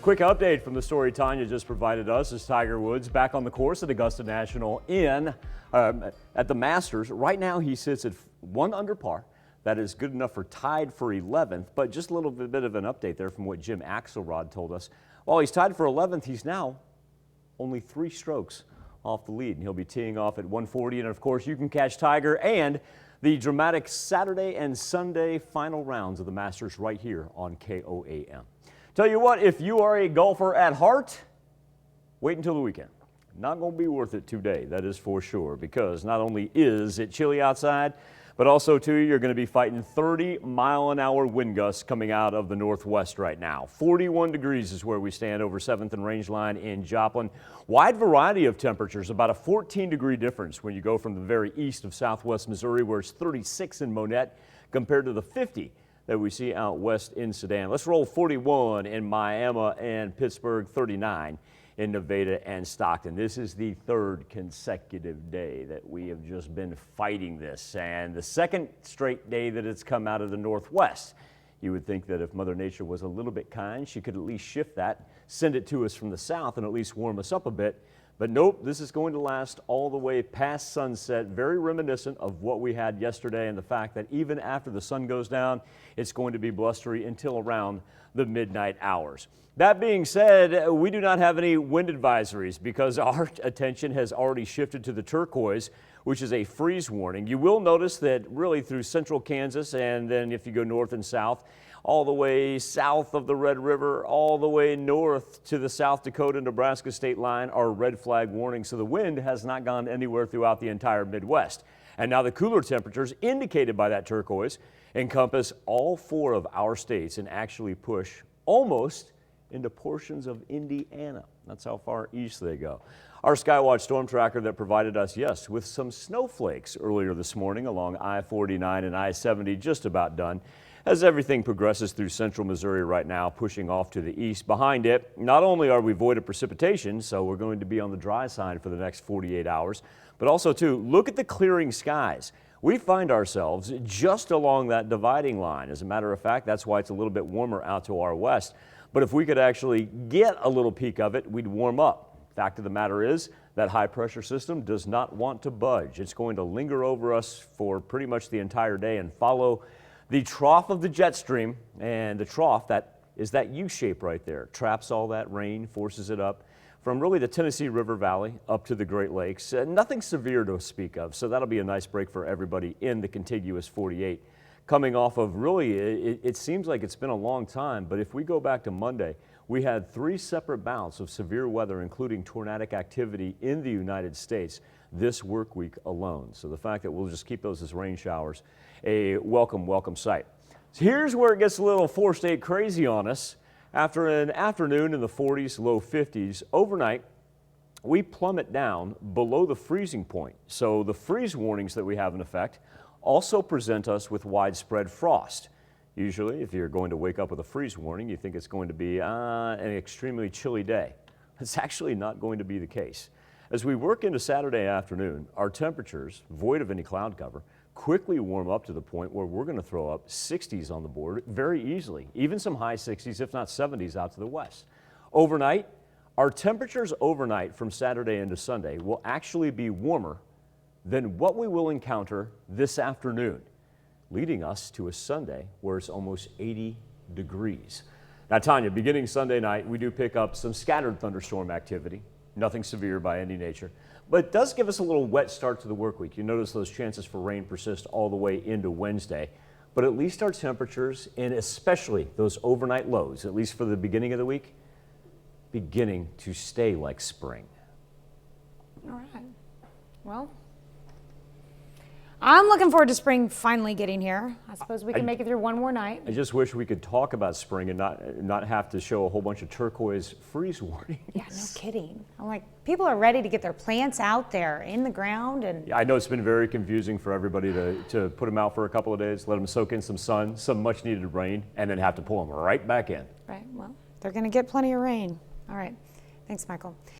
Quick update from the story Tanya just provided us is Tiger Woods back on the course at Augusta National at the Masters. Right now he sits at 1 under par. That is good enough for tied for 11th, but just a little bit of an update there from what Jim Axelrod told us. While he's tied for 11th, he's now only 3 strokes off the lead, and he'll be teeing off at 1:40. And of course, you can catch Tiger and the dramatic Saturday and Sunday final rounds of the Masters right here on KOAM. Tell you what, if you are a golfer at heart, wait until the weekend. Not going to be worth it today, that is for sure, because not only is it chilly outside, but also, too, you're going to be fighting 30-mile-an-hour wind gusts coming out of the northwest right now. 41 degrees is where we stand over 7th and Rangeline in Joplin. Wide variety of temperatures, about a 14-degree difference when you go from the very east of southwest Missouri, where it's 36 in Monette, compared to the 50 that we see out west in Sedan. Let's roll 41 in Miami and Pittsburgh, 39 in Nevada and Stockton. This is the 3rd consecutive day that we have just been fighting this, and the 2nd straight day that it's come out of the northwest. You would think that if Mother Nature was a little bit kind, she could at least shift that, send it to us from the south, and at least warm us up a bit. But nope, this is going to last all the way past sunset, very reminiscent of what we had yesterday, and the fact that even after the sun goes down, it's going to be blustery until around the midnight hours. That being said, we do not have any wind advisories because our attention has already shifted to the turquoise, which is a freeze warning. You will notice that really through central Kansas, and then if you go north and south, all the way south of the Red River, all the way north to the South Dakota-Nebraska state line are red flag warnings. So the wind has not gone anywhere throughout the entire Midwest. And now the cooler temperatures indicated by that turquoise encompass all 4 of our states and actually push almost into portions of Indiana. That's how far east they go. Our Skywatch storm tracker that provided us, yes, with some snowflakes earlier this morning along I-49 and I-70, just about done. As everything progresses through central Missouri right now, pushing off to the east. Behind it, not only are we void of precipitation, so we're going to be on the dry side for the next 48 hours, but also, too, look at the clearing skies. We find ourselves just along that dividing line. As a matter of fact, that's why it's a little bit warmer out to our west. But if we could actually get a little peek of it, we'd warm up. Fact of the matter is, that high pressure system does not want to budge. It's going to linger over us for pretty much the entire day and follow the trough of the jet stream, and the trough, that is that U shape right there, traps all that rain, forces it up from really the Tennessee River Valley up to the Great Lakes. Nothing severe to speak of, so that'll be a nice break for everybody in the contiguous 48. Coming off of really, it seems like it's been a long time, but if we go back to Monday, we had 3 separate bouts of severe weather, including tornadic activity in the United States this work week alone. So the fact that we'll just keep those as rain showers, a welcome sight. So here's where it gets a little 4-state crazy on us. After an afternoon in the 40s, low 50s, overnight, we plummet down below the freezing point. So the freeze warnings that we have in effect also present us with widespread frost. Usually, if you're going to wake up with a freeze warning, you think it's going to be an extremely chilly day. It's actually not going to be the case. As we work into Saturday afternoon, our temperatures, void of any cloud cover, quickly warm up to the point where we're going to throw up 60s on the board very easily, even some high 60s, if not 70s out to the west. Overnight, our temperatures overnight from Saturday into Sunday will actually be warmer than what we will encounter this afternoon, leading us to a Sunday where it's almost 80 degrees. Now, Tanya, beginning Sunday night, we do pick up some scattered thunderstorm activity. Nothing severe by any nature, but it does give us a little wet start to the work week. You notice those chances for rain persist all the way into Wednesday, but at least our temperatures, and especially those overnight lows, at least for the beginning of the week, beginning to stay like spring. All right. Well, I'm looking forward to spring finally getting here. I suppose we can make it through one more night. I just wish we could talk about spring and not have to show a whole bunch of turquoise freeze warnings. Yeah, no kidding. I'm like, people are ready to get their plants out there in the ground. And I know it's been very confusing for everybody to put them out for a couple of days, let them soak in some sun, some much needed rain, and then have to pull them right back in. Right, well, they're going to get plenty of rain. All right, thanks, Michael.